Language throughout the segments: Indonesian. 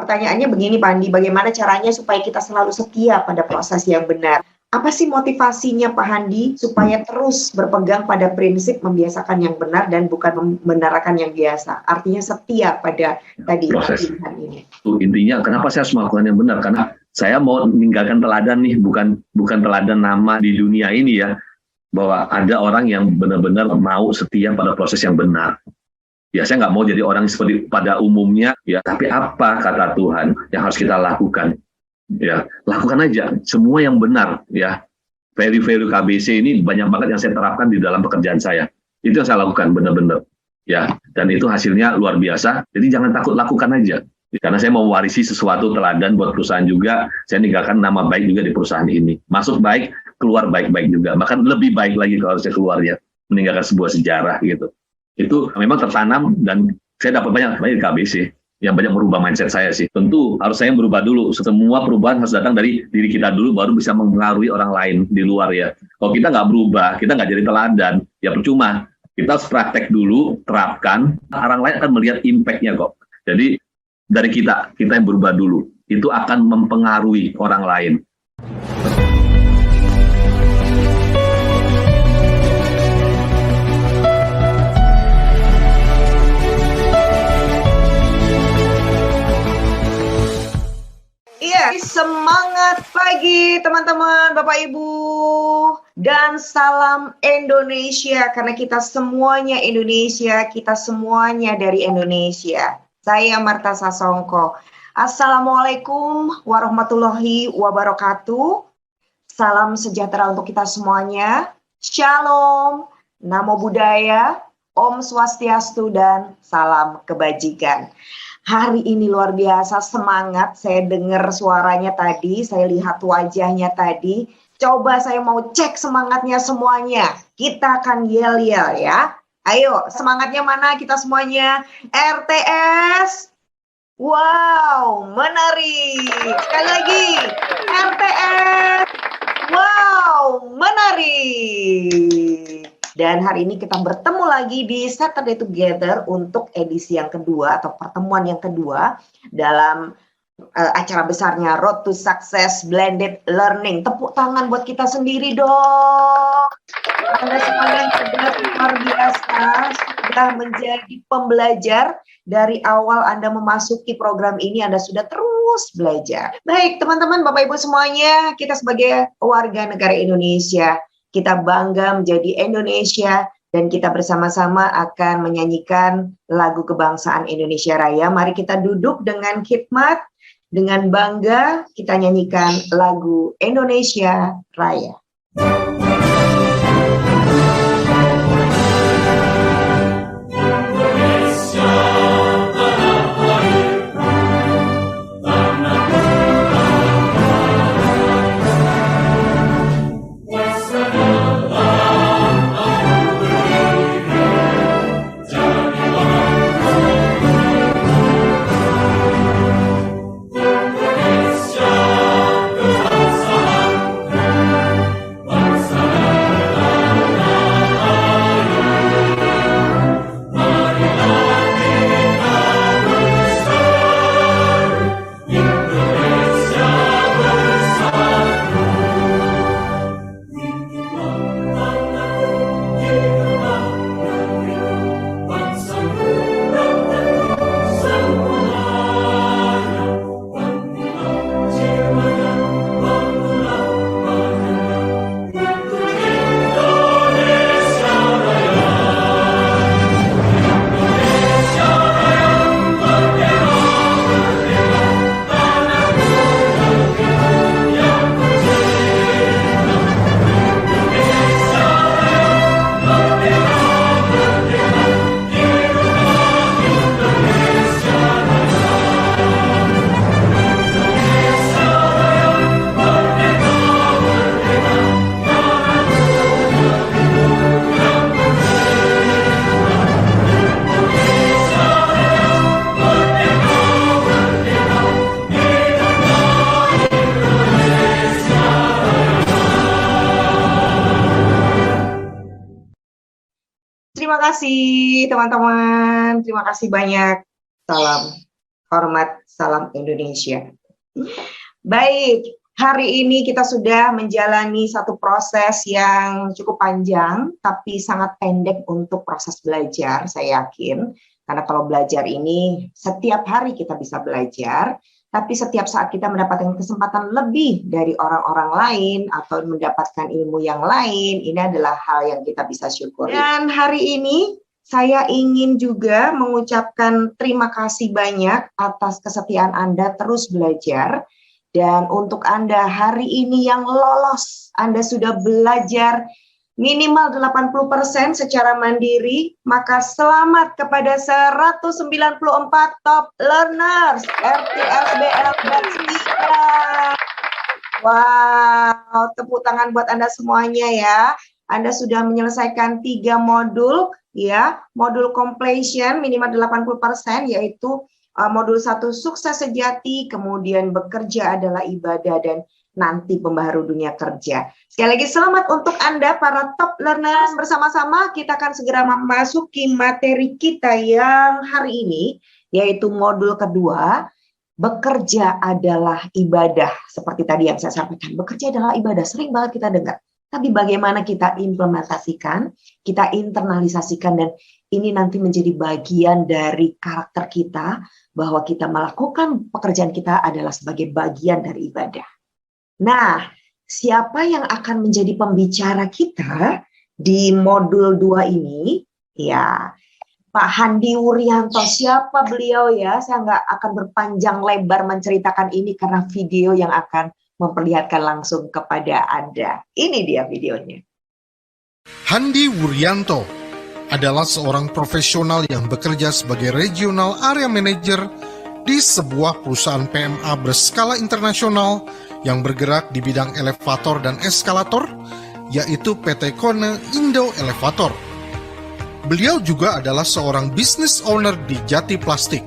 Pertanyaannya begini Pak Andi, bagaimana caranya supaya kita selalu setia pada proses yang benar? Apa sih motivasinya Pak Handi supaya terus berpegang pada prinsip membiasakan yang benar dan bukan membenarkan yang biasa? Artinya setia pada tadi proses pilihan ini. Intinya kenapa saya harus melakukan yang benar? Karena saya mau meninggalkan teladan nih, bukan teladan nama di dunia ini ya, bahwa ada orang yang benar-benar mau setia pada proses yang benar. Ya, saya nggak mau jadi orang seperti pada umumnya ya, tapi apa kata Tuhan yang harus kita lakukan? Ya, lakukan aja semua yang benar ya. Value KBC ini banyak banget yang saya terapkan di dalam pekerjaan saya. Itu yang saya lakukan benar-benar ya, dan itu hasilnya luar biasa. Jadi jangan takut, lakukan aja. Karena saya mau mewarisi sesuatu teladan buat perusahaan juga. Saya ninggalkan nama baik juga di perusahaan ini. Masuk baik, keluar baik-baik juga. Bahkan lebih baik lagi kalau saya keluarnya, meninggalkan sebuah sejarah gitu. Itu memang tertanam dan saya dapat banyak di KBC. Yang banyak merubah mindset saya sih. Tentu harus saya berubah dulu. Semua perubahan harus datang dari diri kita dulu, baru bisa mempengaruhi orang lain di luar ya. Kalau kita nggak berubah, kita nggak jadi teladan, ya percuma. Kita harus praktek dulu, terapkan, orang lain akan melihat impact-nya kok. Jadi dari kita yang berubah dulu, itu akan mempengaruhi orang lain. Semangat pagi teman-teman, Bapak Ibu, dan salam Indonesia, karena kita semuanya Indonesia, kita semuanya dari Indonesia. Saya Marta Sasongko. Assalamualaikum warahmatullahi wabarakatuh. Salam sejahtera untuk kita semuanya. Shalom, Namo Buddhaya, Om Swastiastu, dan salam kebajikan. Hari ini luar biasa semangat, saya dengar suaranya tadi, saya lihat wajahnya tadi. Coba saya mau cek semangatnya semuanya. Kita akan yel-yel ya. Ayo, semangatnya mana kita semuanya? RTS. Wow, menarik. Sekali lagi, RTS. Wow, menarik. Dan hari ini kita bertemu lagi di Saturday Together untuk edisi yang kedua atau pertemuan yang kedua dalam acara besarnya Road to Success Blended Learning. Tepuk tangan buat kita sendiri dong. Anda semuanya yang cerdas, luar biasa, sudah menjadi pembelajar. Dari awal Anda memasuki program ini, Anda sudah terus belajar. Baik teman-teman, Bapak Ibu semuanya, kita sebagai warga negara Indonesia, kita bangga menjadi Indonesia dan kita bersama-sama akan menyanyikan lagu kebangsaan Indonesia Raya. Mari kita duduk dengan khidmat, dengan bangga kita nyanyikan lagu Indonesia Raya. Terima kasih teman-teman, terima kasih banyak. Salam Hormat salam Indonesia. Baik, hari ini kita sudah menjalani satu proses yang cukup panjang, tapi sangat pendek untuk proses belajar, saya yakin. Karena kalau belajar ini, setiap hari kita bisa belajar, tapi setiap saat kita mendapatkan kesempatan lebih dari orang-orang lain, atau mendapatkan ilmu yang lain, ini adalah hal yang kita bisa syukuri. Dan hari ini, saya ingin juga mengucapkan terima kasih banyak atas kesetiaan Anda terus belajar. Dan untuk Anda hari ini yang lolos, Anda sudah belajar minimal 80% secara mandiri, maka selamat kepada 194 top learners RTSBL batch 3. Wow, tepuk tangan buat Anda semuanya ya. Anda sudah menyelesaikan 3 modul ya, modul completion minimal 80%, yaitu modul 1 sukses sejati, kemudian bekerja adalah ibadah, dan nanti pembaharu dunia kerja. Sekali lagi selamat untuk Anda para top learners. Bersama-sama kita akan segera memasuki materi kita yang hari ini, yaitu modul kedua, bekerja adalah ibadah. Seperti tadi yang saya sampaikan, bekerja adalah ibadah, sering banget kita dengar. Tapi bagaimana kita implementasikan, kita internalisasikan, dan ini nanti menjadi bagian dari karakter kita, bahwa kita melakukan pekerjaan kita adalah sebagai bagian dari ibadah. Nah, siapa yang akan menjadi pembicara kita di modul 2 ini? Ya, Pak Handi Wuryanto. Siapa beliau ya? Saya nggak akan berpanjang lebar menceritakan ini karena video yang akan memperlihatkan langsung kepada Anda. Ini dia videonya. Handi Wuryanto adalah seorang profesional yang bekerja sebagai Regional Area Manager di sebuah perusahaan PMA berskala internasional yang bergerak di bidang elevator dan eskalator, yaitu PT Kone Indo Elevator. Beliau juga adalah seorang business owner di Jati Plastik.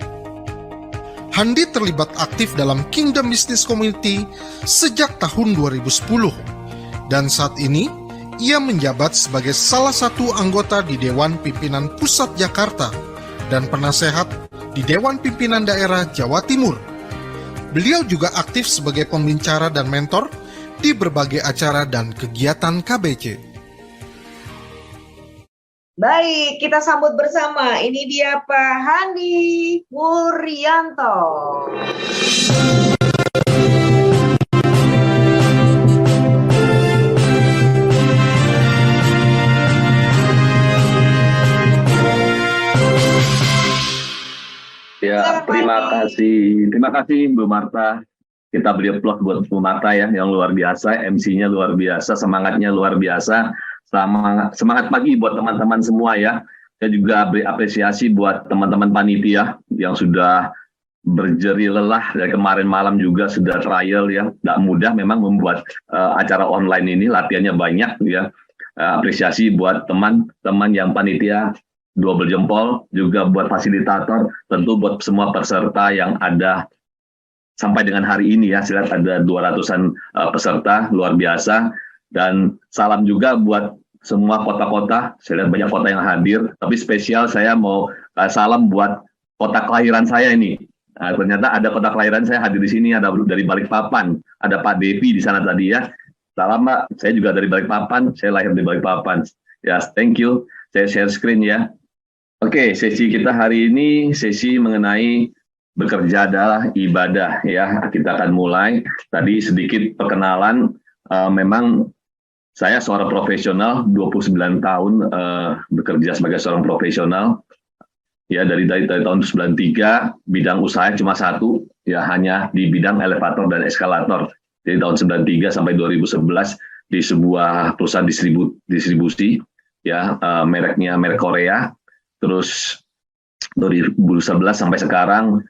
Handi terlibat aktif dalam Kingdom Business Community sejak tahun 2010, dan saat ini ia menjabat sebagai salah satu anggota di Dewan Pimpinan Pusat Jakarta dan penasehat di Dewan Pimpinan Daerah Jawa Timur. Beliau juga aktif sebagai pembicara dan mentor di berbagai acara dan kegiatan KBC. Baik, kita sambut bersama. Ini dia Pak Handi Wuryanto. Ya, terima kasih Bu Marta. Kita beri aplaus buat Bu Marta ya, yang luar biasa, MC-nya luar biasa, semangatnya luar biasa. Semangat pagi buat teman-teman semua ya. Saya juga beri apresiasi buat teman-teman panitia yang sudah berjeri lelah dari kemarin malam, juga sudah trial ya. Tidak mudah memang membuat acara online ini, latihannya banyak ya. Apresiasi buat teman-teman yang panitia, double jempol, juga buat fasilitator, tentu buat semua peserta yang ada sampai dengan hari ini ya. Saya lihat ada 200-an peserta, luar biasa. Dan salam juga buat semua kota-kota, saya lihat banyak kota yang hadir, tapi spesial saya mau salam buat kota kelahiran saya ini. Nah, ternyata ada kota kelahiran saya hadir di sini, ada dari Balikpapan, ada Pak Devi di sana tadi ya. Salam Pak, saya juga dari Balikpapan, saya lahir di Balikpapan. Ya, thank you. Saya share screen ya. Oke, sesi kita hari ini sesi mengenai bekerja adalah ibadah ya. Kita akan mulai. Tadi sedikit perkenalan. Memang saya seorang profesional, 29 tahun bekerja sebagai seorang profesional. Ya, dari tahun 93, bidang usaha cuma satu, ya hanya di bidang elevator dan eskalator. Jadi tahun 93 sampai 2011 di sebuah perusahaan distribusi, ya mereknya merek Korea. Terus 2011 sampai sekarang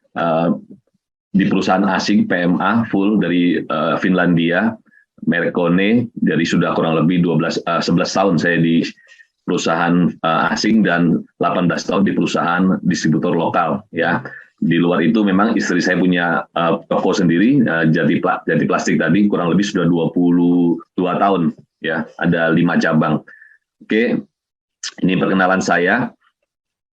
di perusahaan asing PMA full dari Finlandia, merek Kone, dari sudah kurang lebih 11 tahun saya di perusahaan asing dan 18 tahun di perusahaan distributor lokal ya. Di luar itu memang istri saya punya toko sendiri, Jati Plastik tadi, kurang lebih sudah 22 tahun ya, ada 5 cabang. Oke, ini perkenalan saya.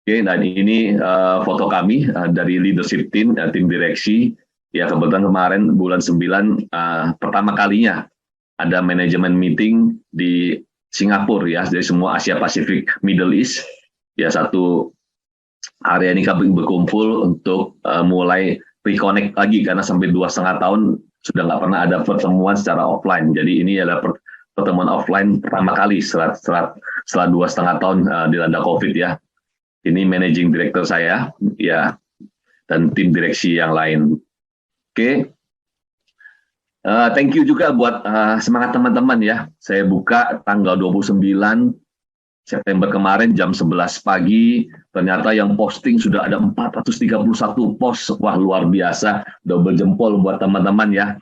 Oke, dan ini foto kami dari leadership team, tim direksi. Ya, kebetulan kemarin bulan 9 pertama kalinya ada manajemen meeting di Singapura ya, dari semua Asia Pasifik, Middle East. Ya, satu area ini kami berkumpul untuk mulai reconnect lagi karena sampai 2,5 tahun sudah nggak pernah ada pertemuan secara offline. Jadi ini adalah pertemuan offline pertama kali setelah 2,5 tahun dilanda COVID ya. Ini managing director saya ya, dan tim direksi yang lain. Oke. Thank you juga buat semangat teman-teman ya. Saya buka tanggal 29 September kemarin jam 11 pagi, ternyata yang posting sudah ada 431 post. Wah, luar biasa. Double jempol buat teman-teman ya.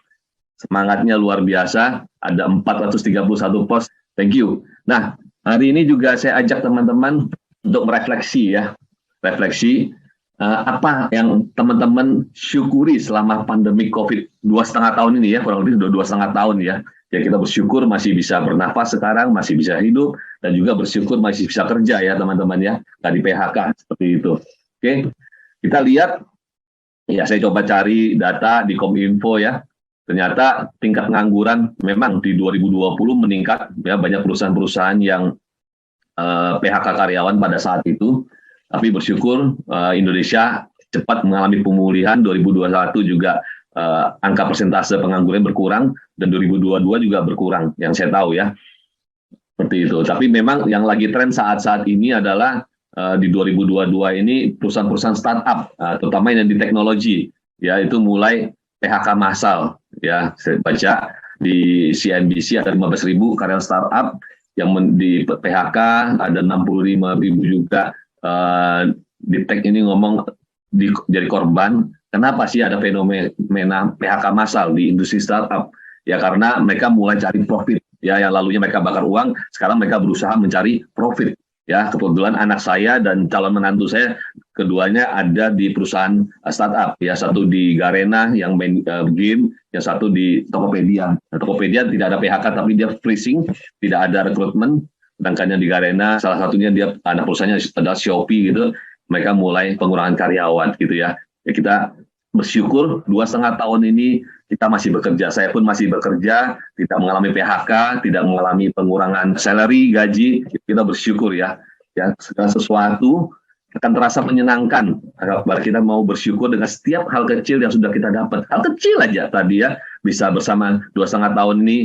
Semangatnya luar biasa. Ada 431 post. Thank you. Nah, hari ini juga saya ajak teman-teman untuk merefleksi ya. Refleksi apa yang teman-teman syukuri selama pandemi COVID 2,5 tahun ini ya, kurang lebih sudah 2,5 tahun ya. Ya, kita bersyukur masih bisa bernafas sekarang, masih bisa hidup, dan juga bersyukur masih bisa kerja ya teman-teman ya, nggak di PHK seperti itu. Oke, kita lihat ya, saya coba cari data di Kominfo ya. Ternyata tingkat pengangguran memang di 2020 meningkat ya, banyak perusahaan-perusahaan yang PHK karyawan pada saat itu. Tapi bersyukur Indonesia cepat mengalami pemulihan. 2021 juga angka persentase pengangguran berkurang, dan 2022 juga berkurang yang saya tahu ya, seperti itu. Tapi memang yang lagi tren saat-saat ini adalah di 2022 ini perusahaan-perusahaan startup, terutama yang di teknologi ya, itu mulai PHK massal ya. Saya baca di CNBC ada 15.000 karyawan startup yang di PHK, ada 65.000 juga di tech ini ngomong jadi korban. Kenapa sih ada fenomena PHK massal di industri startup? Ya karena mereka mulai cari profit. Ya, yang lalunya mereka bakar uang, sekarang mereka berusaha mencari profit. Ya, kebetulan anak saya dan calon menantu saya keduanya ada di perusahaan startup. Ya, satu di Garena yang main game, yang satu di Tokopedia. Nah, Tokopedia tidak ada PHK tapi dia freezing, tidak ada rekrutmen. Sedangkan yang di Garena salah satunya dia anak perusahaannya adalah Shopee gitu. Mereka mulai pengurangan karyawan gitu ya. Ya, kita bersyukur 2,5 tahun ini kita masih bekerja. Saya pun masih bekerja, tidak mengalami PHK, tidak mengalami pengurangan salary, gaji. Kita bersyukur ya. Ya, segala sesuatu akan terasa menyenangkan. Kalau kita mau bersyukur dengan setiap hal kecil yang sudah kita dapat. Hal kecil aja tadi ya, bisa bersama 2,5 tahun ini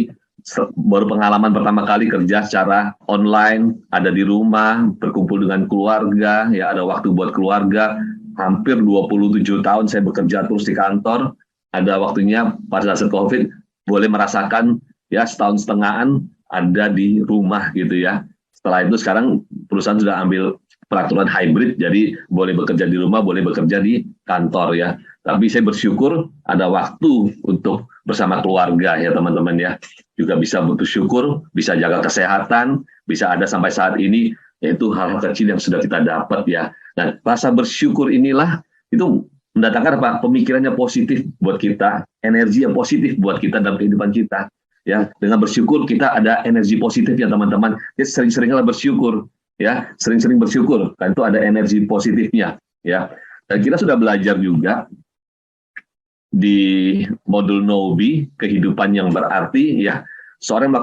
baru pengalaman pertama kali kerja secara online, ada di rumah, berkumpul dengan keluarga, ya ada waktu buat keluarga. Hampir 27 tahun saya bekerja terus di kantor, ada waktunya pada saat COVID boleh merasakan ya setahun setengahan ada di rumah gitu ya. Setelah itu sekarang perusahaan sudah ambil peraturan hybrid, jadi boleh bekerja di rumah, boleh bekerja di kantor ya. Tapi saya bersyukur ada waktu untuk bersama keluarga ya teman-teman ya. Juga bisa bersyukur, bisa jaga kesehatan, bisa ada sampai saat ini, yaitu hal-hal kecil yang sudah kita dapat ya. Nah, rasa bersyukur inilah itu mendatangkan apa? Pemikiran yang positif buat kita, energi yang positif buat kita dalam kehidupan kita. Ya, dengan bersyukur kita ada energi positif ya teman-teman. Jadi sering-seringlah bersyukur, ya, sering-sering bersyukur. Kan itu ada energi positifnya, ya. Dan kita sudah belajar juga di modul Nobi kehidupan yang berarti, ya. Seorang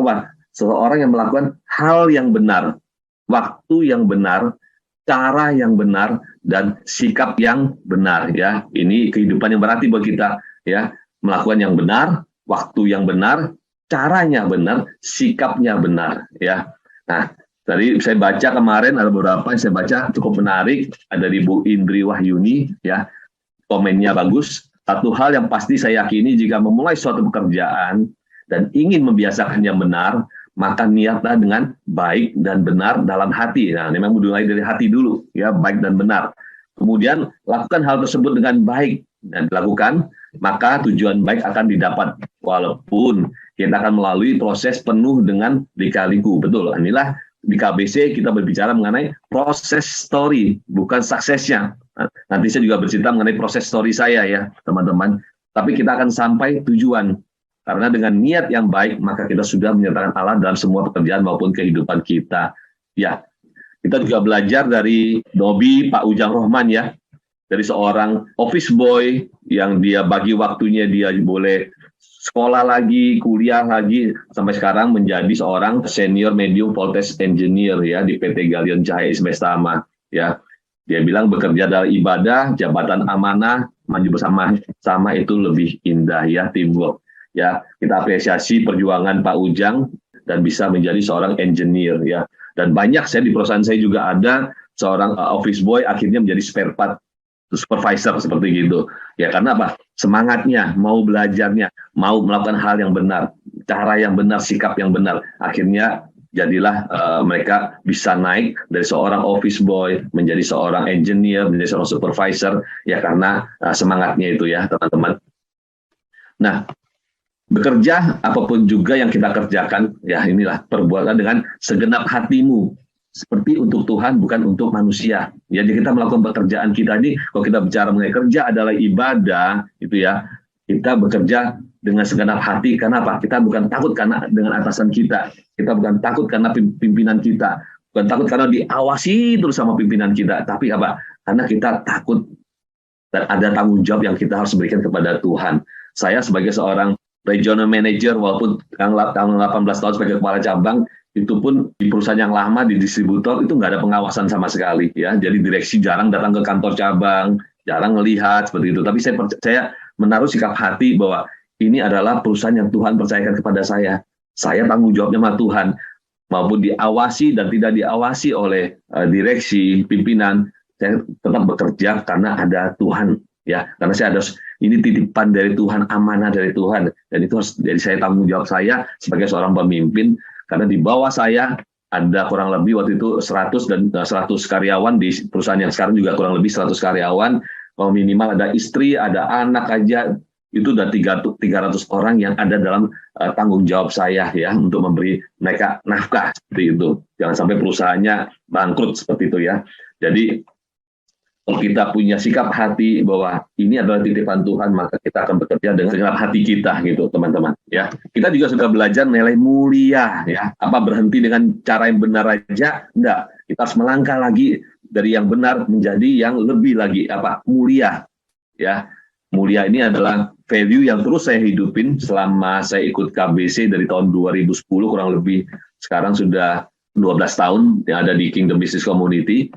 yang melakukan hal yang benar, waktu yang benar, cara yang benar, dan sikap yang benar ya. Ini kehidupan yang berarti buat kita ya, melakukan yang benar, waktu yang benar, caranya benar, sikapnya benar ya. Nah, tadi saya baca kemarin ada beberapa yang saya baca cukup menarik, ada di Bu Indri Wahyuni ya. Komennya bagus. Satu hal yang pasti saya yakini, jika memulai suatu pekerjaan dan ingin membiasakan yang benar, maka niatlah dengan baik dan benar dalam hati. Nah, memang mulai dari hati dulu, ya, baik dan benar. Kemudian lakukan hal tersebut dengan baik dan dilakukan, maka tujuan baik akan didapat. Walaupun kita akan melalui proses penuh dengan lika-liku. Betul, inilah di KBC kita berbicara mengenai proses story, bukan suksesnya. Nanti saya juga bercerita mengenai proses story saya ya, teman-teman. Tapi kita akan sampai tujuan. Karena dengan niat yang baik, maka kita sudah menyertakan Allah dalam semua pekerjaan maupun kehidupan kita. Ya, Kita juga belajar dari Nobi Pak Ujang Rohman ya, dari seorang office boy yang dia bagi waktunya, dia boleh sekolah lagi, kuliah lagi, sampai sekarang menjadi seorang senior medium voltage engineer ya di PT Galion Cahaya Semestama ya. Dia bilang bekerja dalam ibadah, jabatan amanah, maju bersama itu lebih indah ya, teamwork. Ya, kita apresiasi perjuangan Pak Ujang dan bisa menjadi seorang engineer ya. Dan banyak saya di perusahaan saya juga ada seorang office boy akhirnya menjadi spare part supervisor seperti gitu. Ya karena apa? Semangatnya, mau belajarnya, mau melakukan hal yang benar, cara yang benar, sikap yang benar. Akhirnya jadilah mereka bisa naik dari seorang office boy menjadi seorang engineer, menjadi seorang supervisor, ya karena semangatnya itu ya teman-teman. Nah, bekerja apapun juga yang kita kerjakan, ya inilah perbuatan dengan segenap hatimu. Seperti untuk Tuhan, bukan untuk manusia. Jadi kita melakukan pekerjaan kita ini, kalau kita bicara mengenai kerja adalah ibadah, itu ya, kita bekerja dengan segenap hati. Karena apa? Kita bukan takut karena dengan atasan kita. Kita bukan takut karena pimpinan kita. Bukan takut karena diawasi terus sama pimpinan kita. Tapi apa? Karena kita takut dan ada tanggung jawab yang kita harus berikan kepada Tuhan. Saya sebagai seorang regional manager, walaupun tahun 18 tahun sebagai kepala cabang, itu pun di perusahaan yang lama, di distributor, itu nggak ada pengawasan sama sekali. Ya. Jadi direksi jarang datang ke kantor cabang, jarang melihat seperti itu. Tapi saya menaruh sikap hati bahwa ini adalah perusahaan yang Tuhan percayakan kepada saya. Saya tanggung jawabnya sama Tuhan. Maupun diawasi dan tidak diawasi oleh direksi, pimpinan, saya tetap bekerja karena ada Tuhan. Ya, karena saya ada ini titipan dari Tuhan, amanah dari Tuhan, dan itu harus jadi saya tanggung jawab saya sebagai seorang pemimpin, karena di bawah saya ada kurang lebih waktu itu 100 karyawan, di perusahaan yang sekarang juga kurang lebih 100 karyawan, kalau minimal ada istri, ada anak aja, itu udah 300 orang yang ada dalam tanggung jawab saya ya, untuk memberi mereka nafkah seperti itu. Jangan sampai perusahaannya bangkrut seperti itu ya. Jadi kalau kita punya sikap hati bahwa ini adalah titipan Tuhan, maka kita akan bekerja dengan segenap hati kita gitu, teman-teman. Ya, kita juga sudah belajar nilai mulia. Ya, apa berhenti dengan cara yang benar aja? Enggak. Kita harus melangkah lagi dari yang benar menjadi yang lebih lagi apa? Mulia. Ya, mulia ini adalah value yang terus saya hidupin selama saya ikut KBC dari tahun 2010 kurang lebih. Sekarang sudah 12 tahun yang ada di Kingdom Business Community.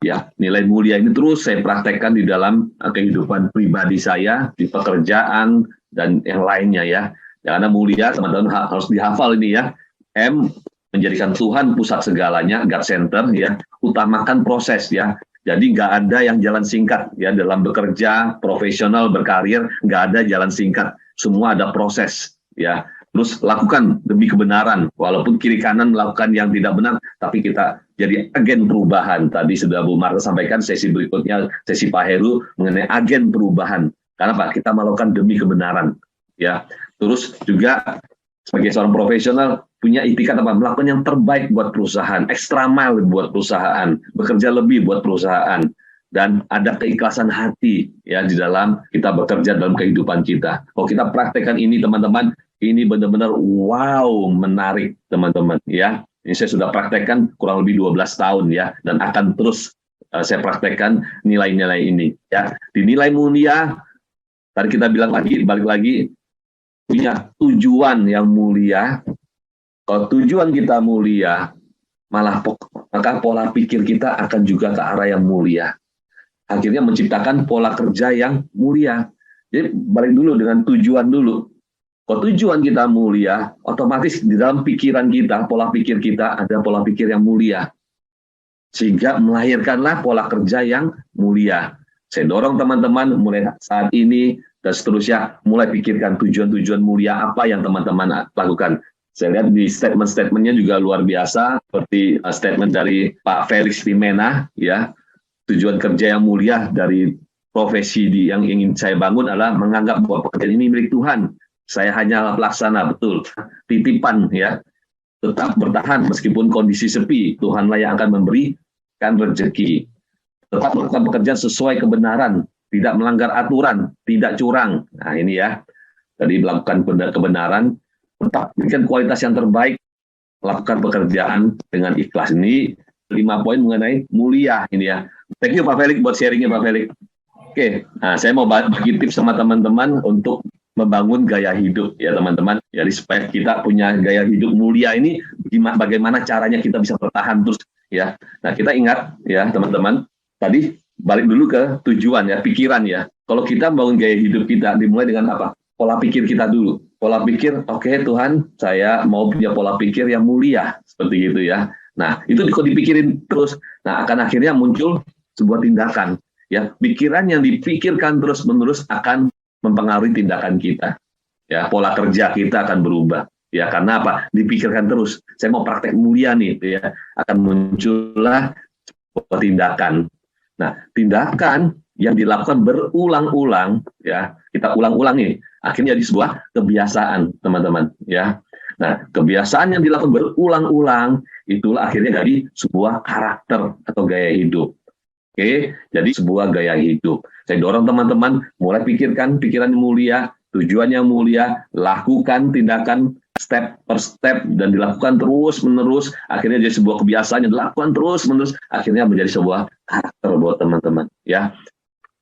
Ya, nilai mulia ini terus saya praktekkan di dalam kehidupan pribadi saya, di pekerjaan, dan yang lainnya ya. Karena mulia, teman-teman harus dihafal ini ya. M, menjadikan Tuhan pusat segalanya, God Center ya. Utamakan proses ya. Jadi nggak ada yang jalan singkat ya dalam bekerja, profesional, berkarir, nggak ada jalan singkat. Semua ada proses ya. Terus lakukan demi kebenaran, walaupun kiri kanan melakukan yang tidak benar, tapi kita jadi agen perubahan. Tadi sudah Bu Marta sampaikan, sesi berikutnya, sesi Pak Heru, mengenai agen perubahan. Karena Pak, kita melakukan demi kebenaran. Ya. Terus juga sebagai seorang profesional, punya itikat apa? Melakukan yang terbaik buat perusahaan, extra mile buat perusahaan, bekerja lebih buat perusahaan. Dan ada keikhlasan hati ya di dalam kita bekerja dalam kehidupan kita. Kalau kita praktekkan ini teman-teman, ini benar-benar wow, menarik teman-teman ya. Ini saya sudah praktekkan kurang lebih 12 tahun ya, dan akan terus saya praktekkan nilai-nilai ini ya. Di nilai mulia, tadi kita bilang lagi, balik lagi, punya tujuan yang mulia. Kalau tujuan kita mulia, maka pola pikir kita akan juga ke arah yang mulia. Akhirnya menciptakan pola kerja yang mulia. Jadi balik dulu dengan tujuan dulu. Kalau tujuan kita mulia, otomatis di dalam pikiran kita, pola pikir kita ada pola pikir yang mulia. Sehingga melahirkanlah pola kerja yang mulia. Saya dorong teman-teman mulai saat ini dan seterusnya, mulai pikirkan tujuan-tujuan mulia apa yang teman-teman lakukan. Saya lihat di statement-statementnya juga luar biasa, seperti statement dari Pak Felix Pimena, ya. Tujuan kerja yang mulia dari profesi yang ingin saya bangun adalah menganggap bahwa pekerjaan ini milik Tuhan. Saya hanya pelaksana, betul. Titipan ya. Tetap bertahan meskipun kondisi sepi. Tuhanlah yang akan memberikan rezeki. Tetap melakukan pekerjaan sesuai kebenaran. Tidak melanggar aturan. Tidak curang. Nah ini ya. Tadi melakukan kebenaran. Tetap berikan kualitas yang terbaik. Lakukan pekerjaan dengan ikhlas. Ini 5 poin mengenai mulia ini ya. Thank you Pak Felix buat sharingnya Pak Felix. Oke, nah saya mau bagi tips sama teman-teman untuk membangun gaya hidup ya teman-teman. Jadi supaya kita punya gaya hidup mulia ini, bagaimana caranya kita bisa bertahan terus ya. Nah kita ingat ya teman-teman, tadi balik dulu ke tujuan ya, pikiran ya. Kalau kita bangun gaya hidup kita dimulai dengan apa? Pola pikir kita dulu. Pola pikir, oke, Tuhan, saya mau punya pola pikir yang mulia seperti gitu ya. Nah itu kalau dipikirin terus, nah akan akhirnya muncul sebuah tindakan. Ya, pikiran yang dipikirkan terus-menerus akan mempengaruhi tindakan kita. Ya, pola kerja kita akan berubah. Ya, karena apa? Dipikirkan terus. Saya mau praktek mulia nih, ya. Akan muncullah sebuah tindakan. Nah, tindakan yang dilakukan berulang-ulang, ya, kita ulang-ulang nih, akhirnya jadi sebuah kebiasaan, teman-teman. Ya, nah, kebiasaan yang dilakukan berulang-ulang itulah akhirnya jadi sebuah karakter atau gaya hidup. Oke, jadi sebuah gaya hidup. Saya dorong teman-teman mulai pikirkan pikiran yang mulia, tujuan yang mulia, lakukan tindakan step per step dan dilakukan terus-menerus. Akhirnya jadi sebuah kebiasaan yang dilakukan terus-menerus. Akhirnya menjadi sebuah karakter buat teman-teman. Ya,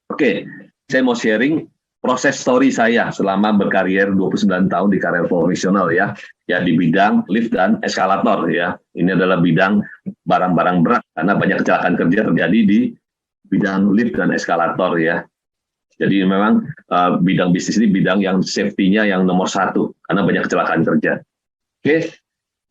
oke. Saya mau sharing proses story saya selama berkarier 29 tahun di karir profesional ya di bidang lift dan eskalator ya. Ini adalah bidang barang-barang berat karena banyak kecelakaan kerja terjadi di bidang lift dan eskalator ya. Jadi memang bidang bisnis ini bidang yang safety-nya yang nomor 1 karena banyak kecelakaan kerja. Oke.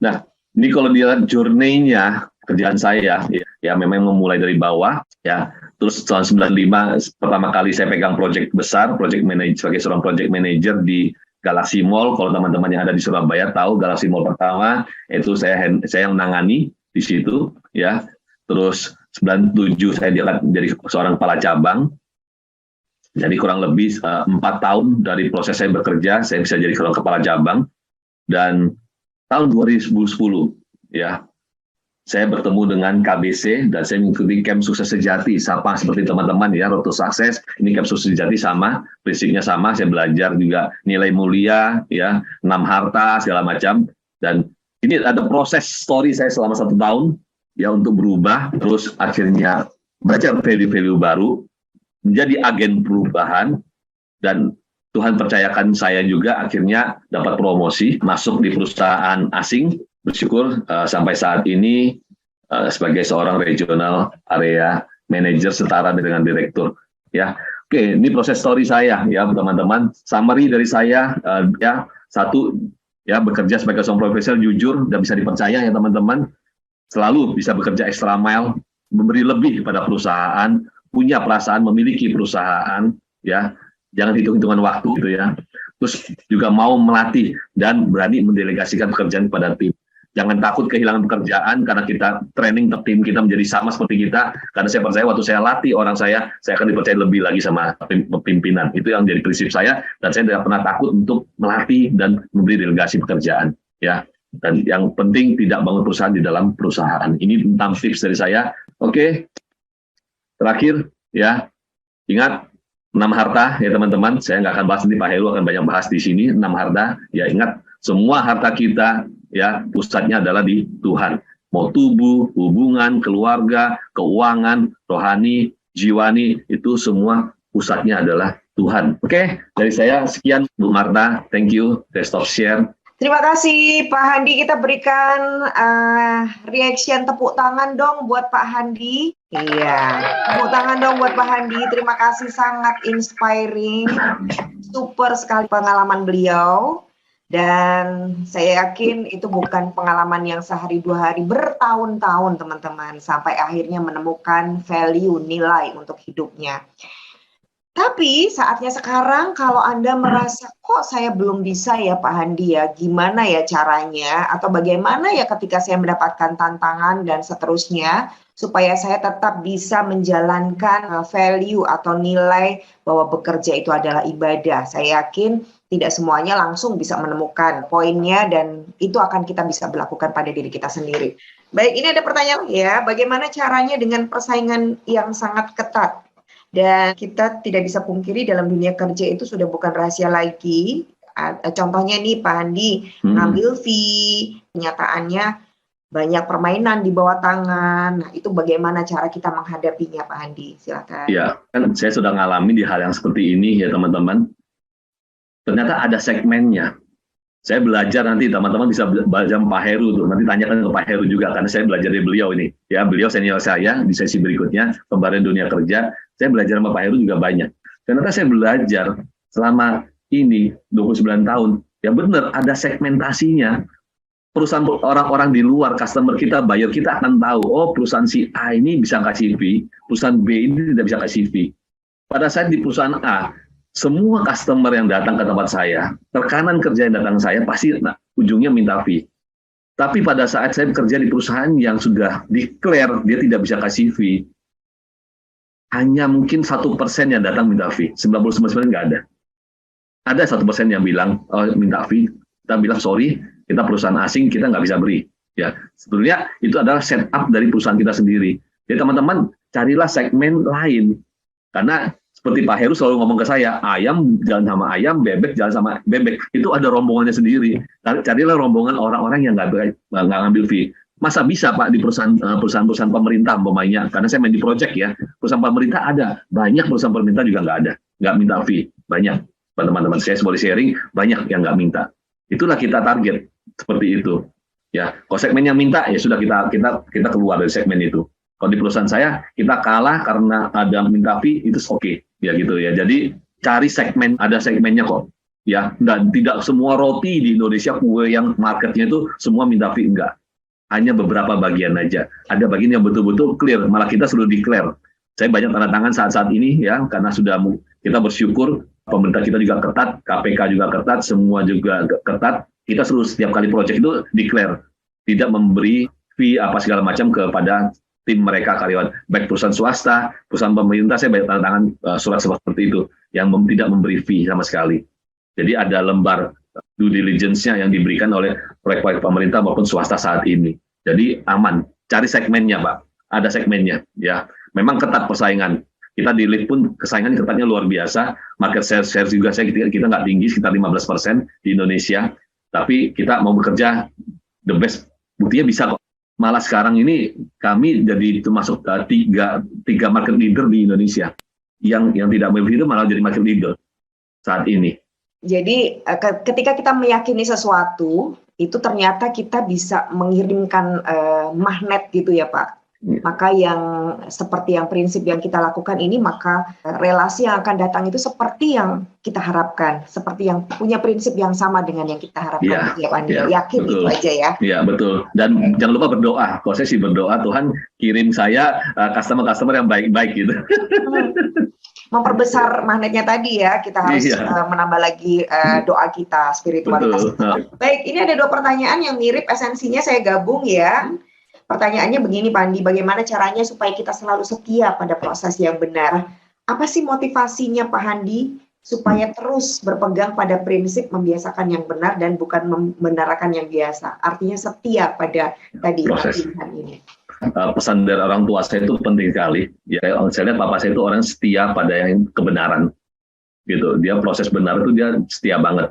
Nah, ini kalau dilihat journey-nya kerjaan saya ya memang memulai dari bawah ya. Terus tahun 95 pertama kali saya pegang proyek besar, project manager sebagai seorang project manager di Galaxy Mall. Kalau teman-teman yang ada di Surabaya tahu Galaxy Mall pertama itu saya yang menangani di situ ya. Terus 97 saya jadi seorang kepala cabang. Jadi kurang lebih 4 tahun dari proses saya bekerja, saya bisa jadi seorang kepala cabang. Dan tahun 2010 ya, saya bertemu dengan KBC dan saya mengikuti Camp Sukses Sejati, sama seperti teman-teman ya, Road to Success. Ini Camp Sukses Sejati sama, prinsipnya sama. Saya belajar juga nilai mulia, ya, 6 harta segala macam. Dan ini ada proses story saya selama 1 tahun ya untuk berubah, terus akhirnya belajar value-value baru, menjadi agen perubahan, dan Tuhan percayakan saya juga akhirnya dapat promosi masuk di perusahaan asing. Bersyukur sampai saat ini sebagai seorang regional area manager setara dengan direktur. Ya, oke, ini proses story saya ya teman-teman. Summary dari saya ya, 1 ya, bekerja sebagai seorang profesional jujur dan bisa dipercaya ya teman-teman. Selalu bisa bekerja extra mile, memberi lebih kepada perusahaan, punya perasaan memiliki perusahaan ya. Jangan hitung-hitungan waktu gitu ya. Terus juga mau melatih dan berani mendelegasikan pekerjaan kepada tim. Jangan takut kehilangan pekerjaan karena kita training tim kita menjadi sama seperti kita. Karena saya percaya waktu saya latih orang saya akan dipercaya lebih lagi sama pimpinan. Itu yang jadi prinsip saya, dan saya tidak pernah takut untuk melatih dan memberi delegasi pekerjaan. Ya. Dan yang penting tidak bangun perusahaan di dalam perusahaan. Ini tentang tips dari saya. Oke. Terakhir ya, ingat 6 harta ya teman-teman. Saya nggak akan bahas nanti, Pak Heru akan banyak bahas di sini. 6 harta ya, ingat semua harta kita ya pusatnya adalah di Tuhan. Mau tubuh, hubungan, keluarga, keuangan, rohani, jiwani, itu semua pusatnya adalah Tuhan. Oke, dari saya sekian Bu Marta. Thank you. Saya stop share. Terima kasih Pak Handi. Kita berikan reaction tepuk tangan dong buat Pak Handi. Iya, tepuk tangan dong buat Pak Handi. Terima kasih, sangat inspiring. Super sekali pengalaman beliau. Dan saya yakin itu bukan pengalaman yang sehari 2 hari, bertahun-tahun teman-teman. Sampai akhirnya menemukan value, nilai untuk hidupnya. Tapi saatnya sekarang kalau Anda merasa kok saya belum bisa ya Pak Handi ya, gimana ya caranya, atau bagaimana ya ketika saya mendapatkan tantangan dan seterusnya, supaya saya tetap bisa menjalankan value atau nilai bahwa bekerja itu adalah ibadah. Saya yakin tidak semuanya langsung bisa menemukan poinnya, dan itu akan kita bisa berlakukan pada diri kita sendiri. Baik, ini ada pertanyaan ya, bagaimana caranya dengan persaingan yang sangat ketat? Dan kita tidak bisa pungkiri dalam dunia kerja itu sudah bukan rahasia lagi. Contohnya nih Pak Handi, ngambil fee, kenyataannya banyak permainan di bawah tangan. Nah, itu bagaimana cara kita menghadapinya, Pak Handi? Silakan. Ya, kan saya sudah ngalamin di hal yang seperti ini ya teman-teman. Ternyata ada segmennya. Saya belajar, nanti teman-teman bisa belajar Pak Heru tuh, nanti tanyakan ke Pak Heru juga karena saya belajar dari beliau ini. Ya, beliau senior saya di sesi berikutnya Pemberdayaan Dunia Kerja. Saya belajar sama Pak Heru juga banyak. Ternyata saya belajar selama ini 29 tahun. Ya benar, ada segmentasinya. Perusahaan orang-orang di luar, customer kita, buyer kita akan tahu, oh perusahaan si A ini bisa kasih fee, perusahaan B ini tidak bisa kasih fee. Pada saat di perusahaan A, semua customer yang datang ke tempat saya, rekanan kerja yang datang ke saya pasti ujungnya minta fee. Tapi pada saat saya bekerja di perusahaan yang sudah declare dia tidak bisa kasih fee, hanya mungkin 1% yang datang minta fee, 99% nggak ada. Ada 1% yang bilang, oh, minta fee, kita bilang sorry, kita perusahaan asing, kita nggak bisa beri. Ya, sebetulnya itu adalah setup dari perusahaan kita sendiri. Jadi teman-teman, carilah segmen lain. Karena seperti Pak Heru selalu ngomong ke saya, ayam jalan sama ayam, bebek jalan sama bebek. Itu ada rombongannya sendiri. Carilah rombongan orang-orang yang nggak ngambil fee. Masa bisa Pak di perusahaan-perusahaan pemerintah umpamanya, karena saya main di project ya, perusahaan pemerintah ada, banyak perusahaan pemerintah juga nggak ada, nggak minta fee, banyak. Teman-teman saya boleh sharing, banyak yang nggak minta. Itulah kita target seperti itu. Ya, kalau segmen yang minta ya sudah kita keluar dari segmen itu. Kalau di perusahaan saya kita kalah karena ada minta fee, itu oke. Ya gitu ya. Jadi cari segmen, ada segmennya kok. Ya, dan tidak semua roti di Indonesia kue yang marketnya itu semua minta fee, enggak. Hanya beberapa bagian aja. Ada bagian yang betul-betul clear, malah kita sudah declare. Saya banyak tanda tangan saat-saat ini ya, karena sudah kita bersyukur pemerintah kita juga ketat, KPK juga ketat, semua juga ketat. Kita selalu setiap kali proyek itu declare, tidak memberi fee apa segala macam kepada tim mereka karyawan, baik perusahaan swasta, perusahaan pemerintah. Saya banyak tanda tangan surat seperti itu yang tidak memberi fee sama sekali. Jadi ada lembar due diligence-nya yang diberikan oleh proyek-proyek pemerintah maupun swasta saat ini. Jadi aman, cari segmennya Pak, ada segmennya ya. Memang ketat persaingan. Kita di lead pun kesaingan ketatnya luar biasa. Market share juga kita nggak tinggi, sekitar 15% di Indonesia. Tapi kita mau bekerja the best, buktinya bisa kok. Malah sekarang ini kami jadi termasuk tiga market leader di Indonesia. Yang tidak memilih itu malah jadi market leader saat ini. Jadi ketika kita meyakini sesuatu, itu ternyata kita bisa mengirimkan magnet gitu ya Pak. Maka yang seperti yang prinsip yang kita lakukan ini, maka relasi yang akan datang itu seperti yang kita harapkan, seperti yang punya prinsip yang sama dengan yang kita harapkan. Ya, yakin betul. Itu aja ya. Iya betul. Dan jangan lupa berdoa. Kalau saya sih berdoa, Tuhan kirim saya customer yang baik-baik gitu. Memperbesar magnetnya tadi ya, kita harus menambah lagi doa kita, spiritualitas. Baik, ini ada 2 pertanyaan yang mirip, esensinya saya gabung ya. Pertanyaannya begini Pak Handi, bagaimana caranya supaya kita selalu setia pada proses yang benar? Apa sih motivasinya Pak Handi supaya terus berpegang pada prinsip membiasakan yang benar dan bukan membenarkan yang biasa? Artinya setia pada tadi pilihan ini. Pesan dari orang tua saya itu penting sekali. Ya, saya lihat bapak saya itu orang setia pada yang kebenaran. Gitu. Dia proses benar itu dia setia banget.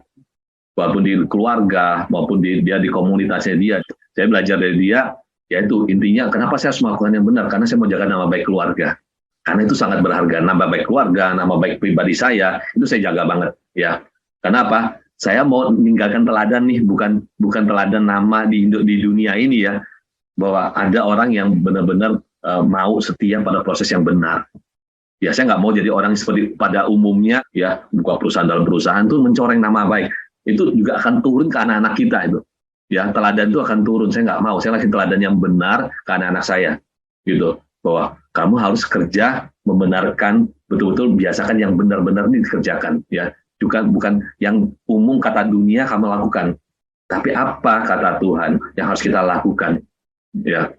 Walaupun di keluarga maupun dia di komunitasnya dia. Saya belajar dari dia. Yaitu intinya kenapa saya harus melakukan yang benar, karena saya mau jaga nama baik keluarga, karena itu sangat berharga. Nama baik keluarga, nama baik pribadi saya itu saya jaga banget ya. Kenapa? Saya mau meninggalkan teladan nih, bukan teladan nama di dunia ini ya, bahwa ada orang yang benar-benar mau setia pada proses yang benar. Ya saya nggak mau jadi orang seperti pada umumnya ya, buka perusahaan dalam perusahaan tuh mencoreng nama baik. Itu juga akan turun ke anak-anak kita itu. Ya, teladan itu akan turun. Saya nggak mau. Saya kasih teladan yang benar ke anak-anak saya, gitu. Bahwa kamu harus kerja membenarkan, betul-betul biasakan yang benar-benar ini dikerjakan. Ya, juga bukan yang umum kata dunia kamu lakukan, tapi apa kata Tuhan yang harus kita lakukan. Ya,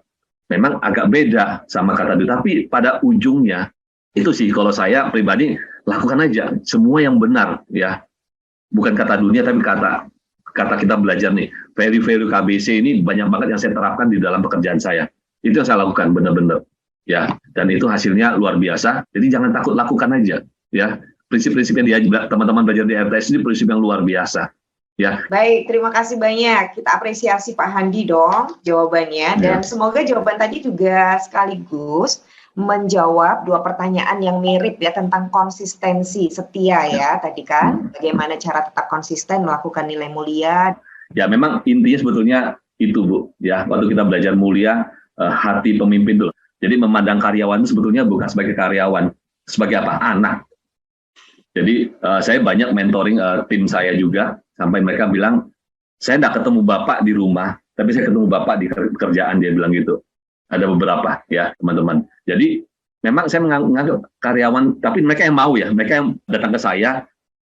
memang agak beda sama kata dunia, tapi pada ujungnya itu sih kalau saya pribadi lakukan aja semua yang benar. Ya, bukan kata dunia tapi kata kita belajar nih, value KBC ini banyak banget yang saya terapkan di dalam pekerjaan saya. Itu yang saya lakukan benar-benar. Ya, dan itu hasilnya luar biasa. Jadi jangan takut, lakukan aja. Ya, prinsip-prinsip yang teman-teman belajar di RTS ini prinsip yang luar biasa. ya. Baik, terima kasih banyak. Kita apresiasi Pak Handi dong jawabannya. Dan semoga jawaban tadi juga sekaligus menjawab dua pertanyaan yang mirip ya tentang konsistensi setia ya tadi kan. Bagaimana cara tetap konsisten melakukan nilai mulia. Ya memang intinya sebetulnya itu Bu. Ya waktu kita belajar mulia, hati pemimpin dulu. Jadi memandang karyawan itu sebetulnya bukan sebagai karyawan. Sebagai apa? Anak. Jadi saya banyak mentoring tim saya juga. Sampai mereka bilang, saya nggak ketemu Bapak di rumah, tapi saya ketemu Bapak di kerjaan, dia bilang gitu. Ada beberapa ya teman-teman. Jadi memang saya menganggap karyawan, tapi mereka yang mau ya, mereka yang datang ke saya,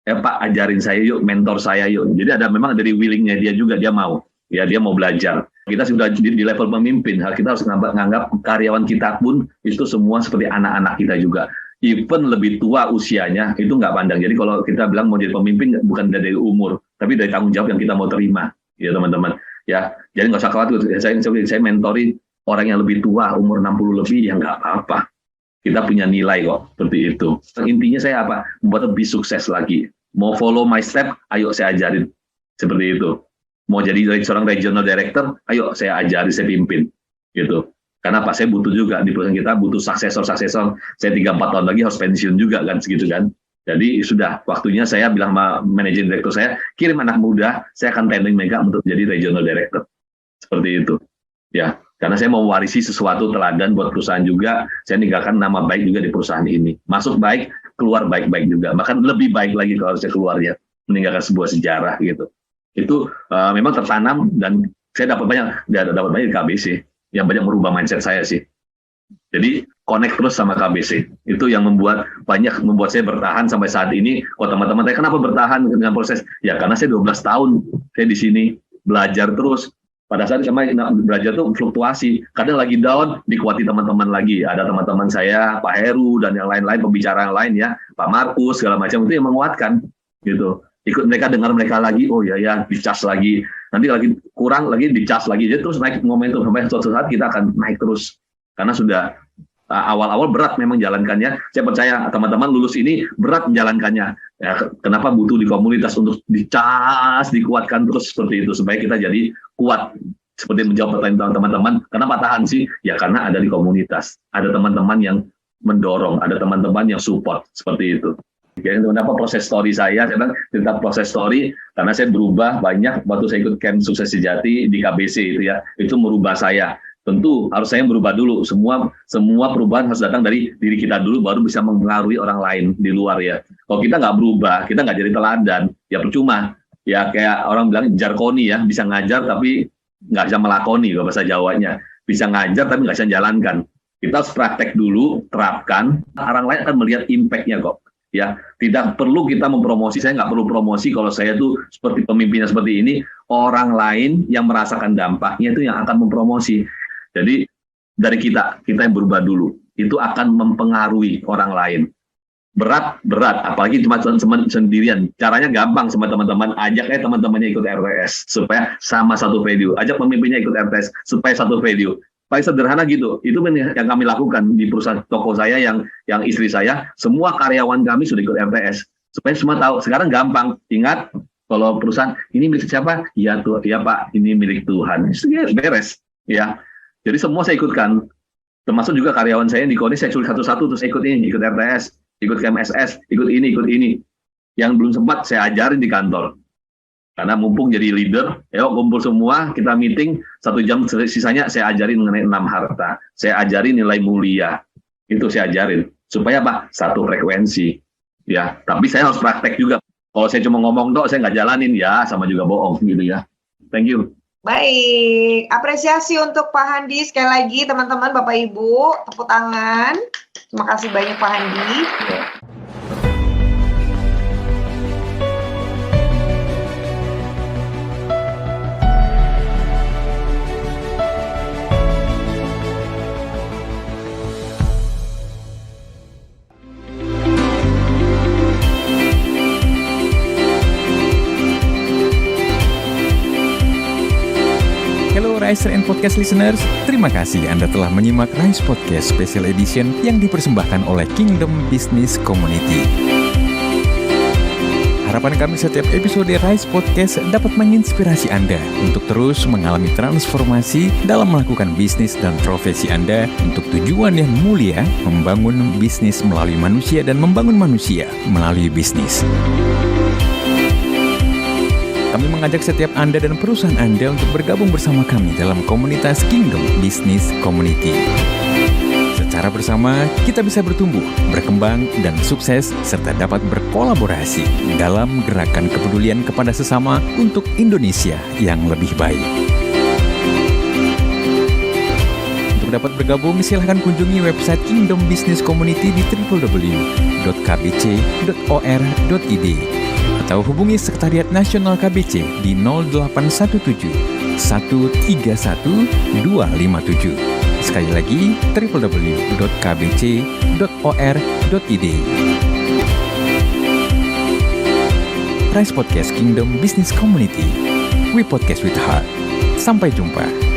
Pak ajarin saya yuk, mentor saya yuk. Jadi ada memang dari willingnya dia juga, dia mau. Ya dia mau belajar. Kita sudah di level pemimpin, kita harus menganggap karyawan kita pun itu semua seperti anak-anak kita juga. Even lebih tua usianya, itu nggak pandang. Jadi kalau kita bilang mau jadi pemimpin, bukan dari umur, tapi dari tanggung jawab yang kita mau terima. Ya teman-teman. Ya, jadi nggak usah khawatir. Saya mentori orang yang lebih tua, umur 60 lebih, ya nggak apa-apa. Kita punya nilai kok, seperti itu. Intinya saya apa? Membuat lebih sukses lagi. Mau follow my step, ayo saya ajarin. Seperti itu. Mau jadi seorang regional director, ayo saya ajari, saya pimpin. Gitu. Karena Pak, saya butuh juga, di perusahaan kita butuh suksesor. Saya 3-4 tahun lagi harus pensiun juga kan, segitu kan. Jadi sudah, waktunya saya bilang sama manajer direktur saya, kirim anak muda, saya akan tendering mereka untuk jadi regional director. Seperti itu. Ya. Karena saya mau warisi sesuatu teladan buat perusahaan juga, saya ninggalkan nama baik juga di perusahaan ini. Masuk baik, keluar baik-baik juga. Bahkan lebih baik lagi kalau saya keluarnya, meninggalkan sebuah sejarah gitu. Itu memang tertanam dan saya dapat banyak di KBC, yang banyak merubah mindset saya sih. Jadi connect terus sama KBC. Itu yang membuat saya bertahan sampai saat ini. Kalau teman-teman tanya kenapa bertahan dengan proses? Ya karena saya 12 tahun saya di sini belajar terus. Pada saat kami belajar tuh fluktuasi, kadang lagi down, dikuati teman-teman lagi. Ada teman-teman saya, Pak Heru dan yang lain-lain, pembicara yang lain ya, Pak Markus segala macam itu yang menguatkan, gitu. Ikut mereka dengar mereka lagi, oh ya dicas lagi, nanti lagi kurang lagi dicas lagi, jadi terus naik momentum sampai suatu saat kita akan naik terus. Karena sudah awal-awal berat memang jalankannya. Saya percaya teman-teman lulus ini berat menjalankannya. Ya, kenapa butuh di komunitas untuk dicas, dikuatkan terus seperti itu supaya kita jadi kuat. Seperti menjawab pertanyaan teman-teman, kenapa tahan sih? Ya karena ada di komunitas, ada teman-teman yang mendorong, ada teman-teman yang support seperti itu. Jadi kenapa proses story saya bilang tentang proses story karena saya berubah banyak waktu saya ikut camp Sukses Sejati di KBC itu ya, itu merubah saya. Tentu harus saya berubah dulu. Semua perubahan harus datang dari diri kita dulu, baru bisa mempengaruhi orang lain di luar ya. Kalau kita nggak berubah, kita nggak jadi teladan, ya percuma. Ya kayak orang bilang jarkoni ya, bisa ngajar tapi nggak bisa melakoni kalau bahasa Jawanya. Bisa ngajar tapi nggak bisa jalankan. Kita harus praktek dulu, terapkan. Orang lain akan melihat impact-nya kok. Ya, tidak perlu kita mempromosi. Saya nggak perlu promosi kalau saya tuh seperti pemimpinnya seperti ini. Orang lain yang merasakan dampaknya itu yang akan mempromosi. Jadi dari kita yang berubah dulu, itu akan mempengaruhi orang lain. Berat, apalagi cuma sendirian. Caranya gampang sama teman-teman, ajak teman-temannya ikut RTS supaya sama satu value. Ajak pemimpinnya ikut RTS supaya satu value. Paling sederhana gitu. Itu yang kami lakukan di perusahaan toko saya yang istri saya, semua karyawan kami sudah ikut RTS. Supaya semua tahu. Sekarang gampang. Ingat, kalau perusahaan ini milik siapa? Ya tuh, ya Pak, ini milik Tuhan. Beres, ya. Jadi semua saya ikutkan, termasuk juga karyawan saya di KONI, saya suruh satu-satu, terus ikut RTS, ikut KMSS, ikut ini. Yang belum sempat saya ajarin di kantor. Karena mumpung jadi leader, yuk kumpul semua, kita meeting, 1 jam sisanya saya ajarin mengenai 6 harta. Saya ajarin nilai mulia, itu saya ajarin. Supaya apa? Satu frekuensi. Ya, tapi saya harus praktek juga. Kalau saya cuma ngomong dong, saya nggak jalanin, ya sama juga bohong gitu ya. Thank you. Baik, apresiasi untuk Pak Handi sekali lagi teman-teman Bapak Ibu, tepuk tangan. Terima kasih banyak Pak Handi. Riser and Podcast listeners, terima kasih Anda telah menyimak Rise Podcast Special Edition yang dipersembahkan oleh Kingdom Business Community. Harapan kami setiap episode Rise Podcast dapat menginspirasi Anda untuk terus mengalami transformasi dalam melakukan bisnis dan profesi Anda untuk tujuan yang mulia, membangun bisnis melalui manusia dan membangun manusia melalui bisnis. Kami mengajak setiap Anda dan perusahaan Anda untuk bergabung bersama kami dalam komunitas Kingdom Business Community. Secara bersama, kita bisa bertumbuh, berkembang, dan sukses, serta dapat berkolaborasi dalam gerakan kepedulian kepada sesama untuk Indonesia yang lebih baik. Untuk dapat bergabung, silahkan kunjungi website Kingdom Business Community di www.kbc.or.id atau hubungi Sekretariat Nasional KBC di 0817 131 257. Sekali lagi, www.kbc.or.id. Rise Podcast Kingdom Business Community. We podcast with heart. Sampai jumpa.